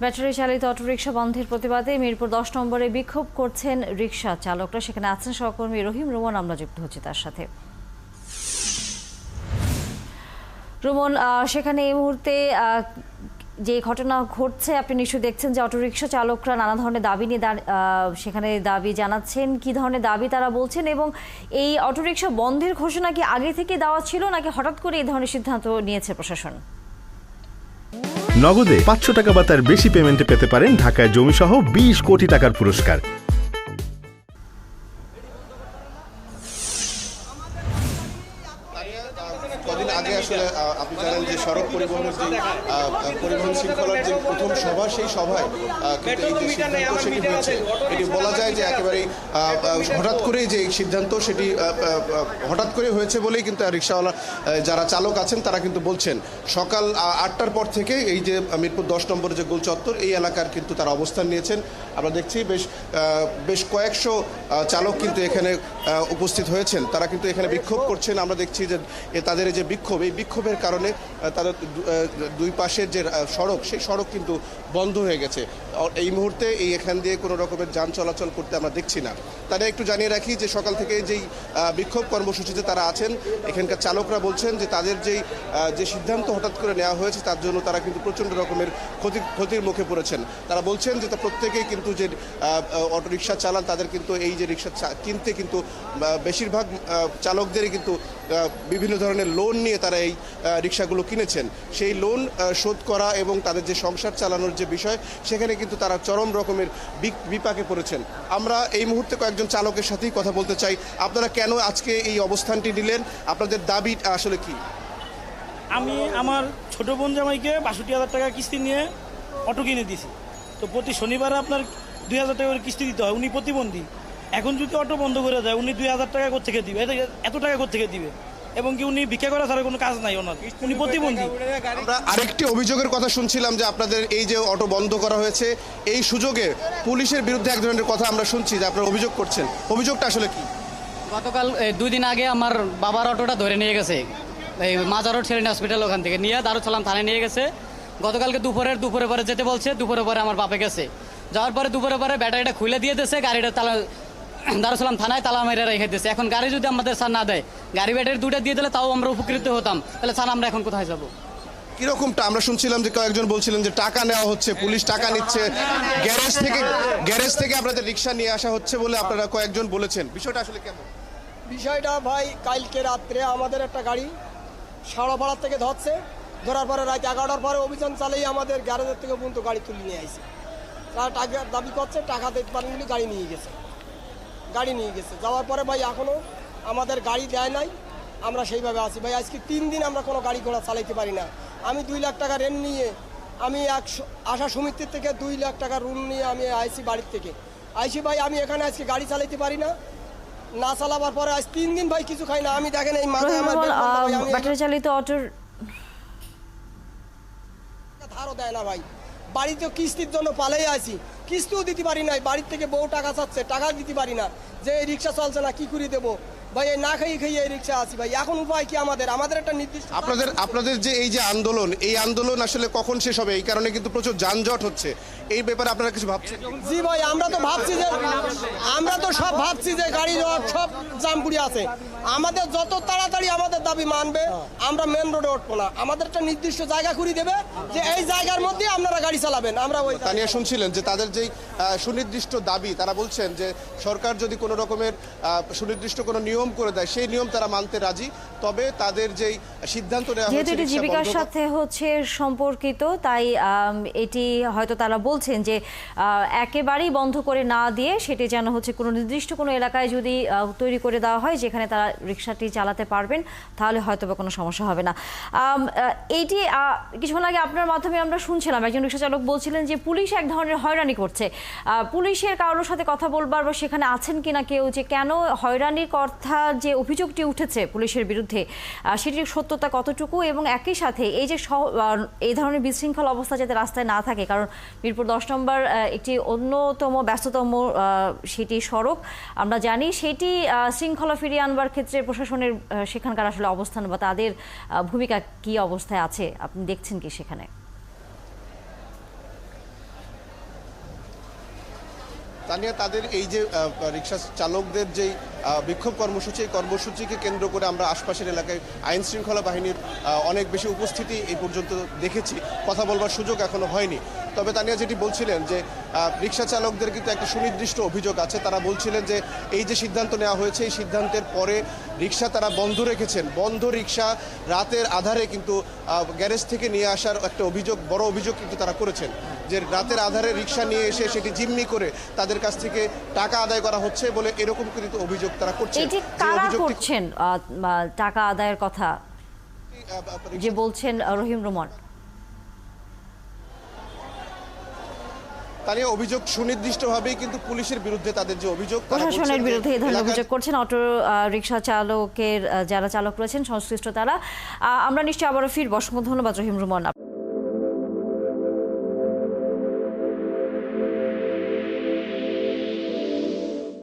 Battery চালিত autorickshaw বন্ধের প্রতিবাদে মিরপুর ১০ নম্বরে বিক্ষোভ করছেন রিকশা চালকরা। সেখানে আছেন সহকর্মী রহিম রুমন, আমরা যুক্ত হচ্ছি তার সাথে। রুমন, সেখানে এই মুহূর্তে যে ঘটনা ঘটছে আপনি নিশ্চয়ই দেখছেন যে অটোরিকশা চালকরা নানা ধরনের দাবি নিয়ে সেখানে দাবি জানাচ্ছেন। কি ধরনের দাবি তারা বলছেন এবং এই অটোরিকশা বন্ধের ঘোষণা কি আগে থেকে দেওয়া ছিল নাকি হঠাৎ করে এই ধরনের সিদ্ধান্ত নিয়েছে প্রশাসন? নগদে ৫০০ টাকা বা তার বেশি পেমেন্টে পেতে পারেন ঢাকায় জমিসহ ২০ কোটি টাকার পুরস্কার। কদিন আগে আসলে আপনি জানেন যে সড়ক পরিবহনের যে পরিবহন শৃঙ্খলার যে প্রথম সভা, সেই সভায় কিন্তু এই যে সিদ্ধান্ত সেটি হয়েছে, এটি বলা যায় যে একেবারেই হঠাৎ করেই যে সিদ্ধান্ত সেটি হঠাৎ করে হয়েছে বলেই কিন্তু রিক্সাওয়ালা যারা চালক আছেন তারা কিন্তু বলছেন। সকাল ৮টার পর থেকে এই যে মিরপুর ১০ নম্বর যে গোল চত্বর, এই এলাকার কিন্তু তারা অবস্থান নিয়েছেন। আমরা দেখছি বেশ কয়েকশো চালক কিন্তু এখানে উপস্থিত হয়েছেন, তারা কিন্তু এখানে বিক্ষোভ করছেন। আমরা দেখছি যে তাদের যে বিক্ষোভ, এই বিক্ষোভের কারণে তাদের দুই পাশের যে সড়ক, সেই সড়ক কিন্তু বন্ধ হয়ে গেছে। এই মুহূর্তে এখান দিয়ে কোনো রকমের যান চলাচল করতে আমরা দেখছি না। তারা একটু জানিয়ে রাখি যে সকাল থেকে যেই বিক্ষোভ কর্মসূচিতে তারা আছেন, এখানকার চালকরা বলছেন যে তাদের যে সিদ্ধান্ত হঠাৎ করে নেওয়া হয়েছে তার জন্য তারা কিন্তু প্রচণ্ড রকমের ক্ষতির মুখে পড়েছেন। তারা বলছেন যে প্রত্যেকেই কিন্তু যে অটোরিকশা চালান তাদের কিন্তু এই যে রিক্সা কিনতে কিন্তু বেশিরভাগ চালকদেরই কিন্তু বিভিন্ন ধরনের লোন নিয়ে তারা এই রিক্সাগুলো কিনেছেন। সেই লোন শোধ করা এবং তাদের যে সংসার চালানোর যে বিষয়, সেখানে কিন্তু তারা চরম রকমের বিপাকে পড়েছেন। আমরা এই মুহূর্তে কয়েকজন চালকের সাথেই কথা বলতে চাই। আপনারা কেন আজকে এই অবস্থানটি নিলেন? আপনাদের দাবি আসলে কি? আমি আমার ছোট বোন জামাইকে ৬২,০০০ টাকা কিস্তি নিয়ে অটো কিনে দিয়েছি। তো প্রতি শনিবারে আপনার ২,০০০ টাকা করে কিস্তি দিতে হয়। উনি প্রতিবন্ধী। এখন যদি অটো বন্ধ করে দেয়, উনি ২,০০০ টাকা কোত্থেকে দিবে? এত টাকা কোত্থেকে দিবে? এবং কি উনি ভিক্ষা করা ছাড়া কোনো কাজ নাই ওনার, উনি প্রতিবন্ধী। আমরা আরেকটি অভিযোগের কথা শুনছিলাম যে আপনাদের এই যে অটো বন্ধ করা হয়েছে, এই সুযোগে পুলিশের বিরুদ্ধে এক ধরনের কথা আমরা শুনছি যে আপনারা অভিযোগ করছেন। অভিযোগটা আসলে কি? গতকাল ২ দিন আগে আমার বাবার অটোটা ধরে নিয়ে গেছে, এই মাজার রোড ছেড়ে হসপিটাল ওখান থেকে নিয়ে দারুল সালাম থানায় নিয়ে গেছে। গতকালকে দুপুরে পরে যেতে বলছে, দুপুরে পরে আমার বাপে গেছে। যাওয়ার পরে দুপুরে পরে ব্যাটারিটা খুলে দিয়ে দিয়েছে, গাড়িটা তালা দারুসালাম থানায় তালা মেরে রেখে দিয়েছে। এখন গাড়ি যদি আমাদের স্যার না দেয়, গাড়ি ব্যাটারি ২টা দিয়ে দিলে তাও আমরা উপকৃত হতাম। তাহলে স্যার আমরা এখন কোথায় যাবো? কিরকমটা আমরা শুনছিলাম যে কয়েকজন বলছিলেন যে টাকা নেওয়া হচ্ছে, পুলিশ টাকা নিচ্ছে, গ্যারেজ থেকে আপনাদের রিক্সা নিয়ে আসা হচ্ছে বলে আপনারা কয়েকজন বলেছেন। বিষয়টা আসলে কেমন? বিষয়টা ভাই, কালকে রাত্রে আমাদের একটা গাড়ি সাড়াপাড়ার থেকে ধরছে, ধরার পরে রাত 11টার পরে অভিযান চালিয়ে আমাদের গ্যারেজের থেকে পর্যন্ত গাড়ি তুলে নিয়ে আসছে। তারা টাকা দাবি করছে, টাকা দিতে পারেনি, গাড়ি নিয়ে গেছে। যাওয়ার পরে ভাই এখনও আমাদের গাড়ি দেয় নাই, আমরা সেইভাবে আছি ভাই। আজকে 3 দিন আমরা কোনো গাড়ি ঘোড়া চালাইতে পারি না। আমি 2 লাখ টাকা ঋণ নিয়ে, আমি আশা সমিতির থেকে 2 লাখ টাকা ঋণ নিয়ে আমি আইসি বাড়ির থেকে ভাই। আমি এখানে আজকে গাড়ি চালাইতে পারি না। না চালাবার পরে আজ 3 দিন ভাই কিছু খাই না। আমি দেখেন এই মাথায় আমার ব্যাটারি চালিত অটোর ধারও দেয় না ভাই। বাড়িতে কিস্তির জন্য পালাই আছি, কিস্তিও দিতে পারি নাই। বাড়ির থেকে বউ টাকা চাচ্ছে, টাকা দিতে পারি না। যে এই রিক্সা চলছে না, কি করে দেবো ভাই? এই না খাইয়ে এই রিক্সা আছি ভাই। এখন উপায় কি আমাদের একটা নির্দিষ্ট আপনাদের যে এই যে আন্দোলন, এই আন্দোলন আসলে কখন শেষ হবে? এই কারণে কিন্তু প্রচুর যানজট হচ্ছে। এই ব্যাপারে আপনারা কিছু ভাবছেন? জি ভাই, আমরা তো সব ভাবছি যে গাড়ি সব জামপুরি আছে। আমাদের যত তাড়াতাড়ি আমাদের দাবি মানবে, আমরা মেন রোডে উঠবো না। আমাদের একটা নির্দিষ্ট জায়গা করে দেবে যে এই জায়গার মধ্যে আপনারা গাড়ি চালাবেন। আমরা ওই তানিয়া শুনছিলেন যে তাদের যেই সুনির্দিষ্ট দাবি, তারা বলছেন যে সরকার যদি কোনো রকমের সুনির্দিষ্ট কোনো নিয়ম করে দেয়, সেই নিয়ম তারা মানতে রাজি। তবে তাদের যেই সিদ্ধান্ত নেওয়া হয়েছে, যেহেতু জীবিকার সাথে হচ্ছে সম্পর্কিত, তাই এটি হয়তো তারা বলছেন যে একেবারেই বন্ধ করে না দিয়ে সেটি যেন হচ্ছে কোনো নির্দিষ্ট কোনো এলাকায় যদি তৈরি করে দেওয়া হয় যেখানে তারা রিক্সাটি চালাতে পারবেন, তাহলে হয়তো বা কোনো সমস্যা হবে না। এইটি কিছুক্ষণ আগে আপনার মাধ্যমে আমরা শুনছিলাম একজন রিক্সা চালক বলছিলেন যে পুলিশ এক ধরনের হয়রানি করছে। পুলিশের কারোর সাথে কথা বলবার বা সেখানে আছেন কিনা কেউ, যে কেন হয়রানির কথা যে অভিযোগটি উঠেছে পুলিশের বিরুদ্ধে, সেটির সত্যতা কতটুকু, এবং একই সাথে এই যে এই ধরনের বিশৃঙ্খল অবস্থা যাতে রাস্তায় না থাকে, কারণ মিরপুর ১০ নম্বর একটি অন্যতম ব্যস্ততম সেটি সড়ক আমরা জানি, সেটি শৃঙ্খলা ফিরিয়ে আনবার ক্ষেত্রে প্রশাসনের সেখানকার আসলে অবস্থান বা তাদের ভূমিকা কি অবস্থায় আছে আপনি দেখছেন কি সেখানে? তানিয়া, তাদের এই যে রিক্সা চালকদের যে বিক্ষোভ কর্মসূচি, এই কর্মসূচিকে কেন্দ্র করে আমরা আশপাশের এলাকায় আইন শৃঙ্খলা বাহিনীর অনেক বেশি উপস্থিতি এই পর্যন্ত দেখেছি, কথা বলবার সুযোগ এখনো হয়নি। তবে তানিয়া যেটি বলছিলেন যে রিক্সা চালকদের কিন্তু একটা সুনির্দিষ্ট অভিযোগ আছে। তারা বলছিলেন যে এই যে সিদ্ধান্ত নেওয়া হয়েছে, এই সিদ্ধান্তের পরে রিক্সা তারা বন্ধ রেখেছেন। বন্ধ রিক্সা রাতের আধারে কিন্তু গ্যারেজ থেকে নিয়ে আসার একটা অভিযোগ, বড় অভিযোগ কিন্তু তারা করেছেন, যে রাতের আধারে রিক্সা নিয়ে এসে সেটি জিম্মি করে তাদের কাছ থেকে টাকা আদায় করা হচ্ছে বলে এরকম কিন্তু অভিযোগ তারা করছেন। এটি কারা করছেন টাকা আদায়ের কথা যে বলছেন রহিম রুমন? তাদের অভিযোগ সুনির্দিষ্টভাবেই কিন্তু পুলিশের বিরুদ্ধে, তাদের যে অভিযোগ, প্রশাসনের বিরুদ্ধে এই ধরনের অভিযোগ করছেন অটো রিক্সা চালকের যারা চালক রয়েছেন সংশ্লিষ্ট তারা। আমরা নিশ্চয়ই আবারও ফিরব। অসংখ্য ধন্যবাদ রহিম রুমন।